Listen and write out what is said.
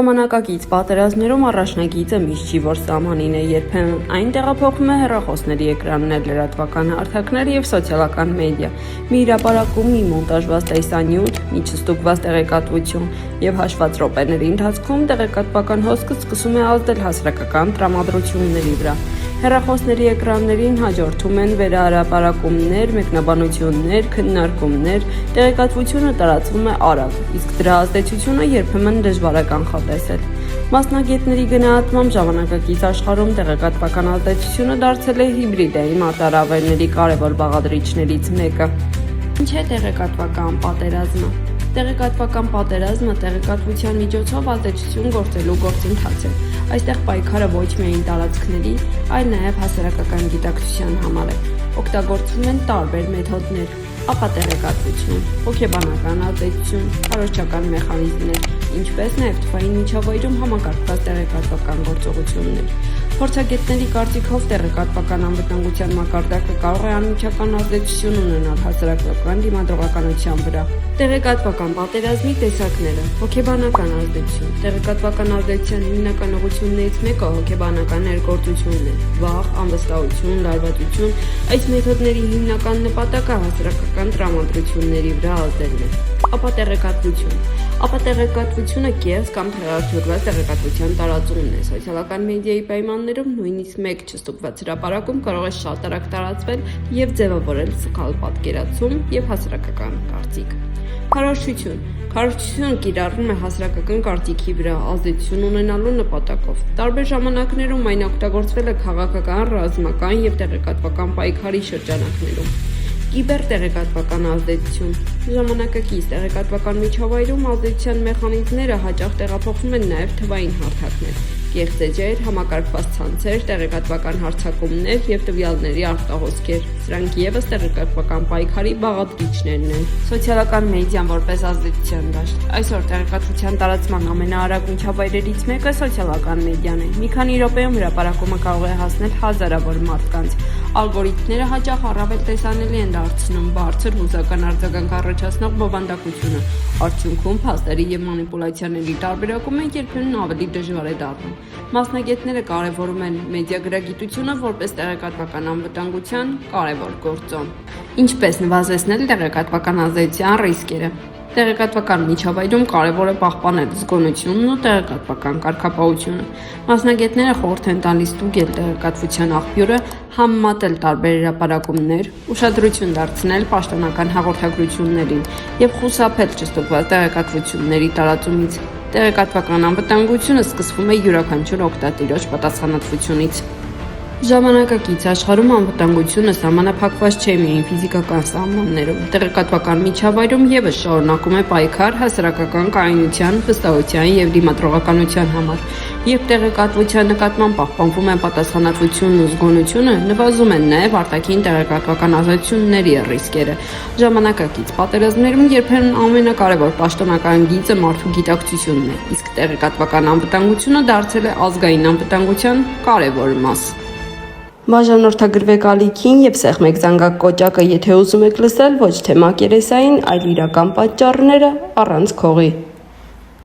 Ժամանակակից պատերազմներում առաջնագիծը միշտ չի, որ սահմանին է, երբեմն այն տեղափոխվում է հեռախոսների էկրաններ, լրատվական հարթակներ եւ սոցիալական մեդիա, մի հրապարակում, մի մոնտաժված տեսանյութ, մի չստուգված տեղեկատվություն եւ հաշված րոպեների ընթացքում տեղեկատվական հոսքը սկսում է ազդել հասարակական տրամադրությունների վրա։ Հեռախոսների էկրաններին հաջորդում են վերահրապարակումներ, մեկնաբանություններ, քննարկումներ, տեղեկատվությունը տարածվում է արագ, իսկ դրա ազդեցությունը երբեմն դժվար է կանխատեսել։ Մասնագետների գնահատմամբ ժամանակակից աշխարհում տեղեկատվական ազդեցությունը դարձել է հիբրիդային մարտահրավերների կարևոր բաղադրիչներից մեկը։ Ինչ է տեղեկատվական պատերազմը։ Տեղեկատվական պատերազմը տեղեկատվության միջոցով ազդեցություն գործելու գործընթաց է։ Այստեղ պայքարը ոչ միայն տարածքների, այլ նաև հասարակական գիտակցության համար է։ Օգտագործվում են տարբեր մեթոդներ, ապա տեղեկատվություն, հոգեբանական ազդեցություն, քարոզչական մեխանիզմներ, ինչպես նաև թվային միջավայրում համակարգված տեղեկատվական գործողություններ։ Փորձագետների կարծիքով տեղեկատվական անվտանգության մակարդակը կարող է անմիջական ազդեցություն ունենալ հասարակական դիմադրողականության վրա։ Տեղեկատվական պատերազմի տեսակները։ Հոգեբանական ազդեցություն։ Տեղեկատվական ազդեցության հիմնական ուղղություններից մեկը հոգեբանական ներգործությունն է։ Վախ, անվստահություն, լարվածություն, այս մեթոդների հիմնական նպատակը հասարակական տրամադրությունների վրա ազդելն է։ Ապա տեղեկատվությունը կեղծ կամ թերարժևորված տեղեկատվության տարածումն է։ Սոցիալական մեդիայի պայմաններում նույնիսկ մեկ չստուգված հրապարակում կարող է շատ արագ տարածվել եւ ձևավորել սխալ պատկերացում եւ հասարակական կարծիք։ Քարոզչությունը կիրառվում է հասարակական կարծիքի վրա ազդեցություն ունենալու նպատակով։ Տարբեր ժամանակներում այն օգտագործվել է քաղաքական, ռազմական եւ տեղեկատվական պայքարի շրջանակներում։ Կիբերտեղեկատվական ազդեցություն։ Ժամանակակից տեղեկատվական միջավայրում ազդեցության մեխանիզմները հաճախ տեղափոխվում են նաև թվային հարթակներ, կեղծ էջեր, համակարգված ցանցեր, տեղեկատվական հարձակումներ եւ տվյալների արտահոսքեր։ Սրանք եւս տեղեկատվական պայքարի բաղադրիչներն են։ Սոցիալական մեդիան որպես ազդեցության դաշտ։ Այսօր տեղեկատվության տարածման ամենաարագ միջավայրերից մեկը սոցիալական մեդիան է։ Մի քանի րոպեում հրապարակումը կարող է հասնել հազարավոր մարդկանց։ Ալգորիթմները հաճախ առավել տեսանելի են դարձնում բարձր հուզական արձագանք առաջացնող բովանդակությունը։ Արդյունքում փաստերի եւ մանիպուլյացիաների տարբերակումը երբեմն ավելի դժվար է դառնում։ Մասնագետները կարևորում են մեդիագրագիտությունը որպես տեղեկատվական անվտանգության կարևոր գործոն։ Ինչպես նվազեցնել տեղեկատվական ազդեցության ռիսկերը։ Տեղեկատվական միջավայրում կարևոր է պահպանել զգոնությունն ու տեղեկատվական կարգապահությունը։ Մասնագետները խորհուրդ են տալիս ստուգել տեղեկատվության աղբյուրը, համեմատել տարբեր հրապարակումներ, ուշադրություն դարձնել պաշտոնական հաղորդագրություններին եւ խուսափել չստուգված տեղեկատվությունների տարածումից։ Տեղեկատվական անվտանգությունը սկսվում է յուրաքանչյուր օգտատիրոջ պատասխանատվությունից։ Ժամանակակից աշխարհում անվտանգությունը սահմանափակված չէ միայն ֆիզիկական սահմաններում։ Տեղեկատվական միջավայրում եւս շարունակում է պայքար հասարակական կայունության, վստահության եւ դիմադրողականության համար։ Երբ տեղեկատվության նկատմամբ պահպանվում են պատասխանատվությունն ու զգոնությունը, նվազում են նաեւ արտաքին տեղեկատվական ազդեցությունների ռիսկերը։ Ժամանակակից պատերազմներում երբեմն ամենակարևոր պաշտոնական գիծը մարդու գիտակցությունն է, իսկ տեղեկատվական անվտանգությունը դարձել է ազգային անվտանգության կարևոր մաս։ Բաժանորդագրվեք ալիքին եւ սեղմեք զանգակ կոճակը, եթե ուզում եք լսել ոչ թե մակերեսային, այլ իրական պատճառները առանց քողի։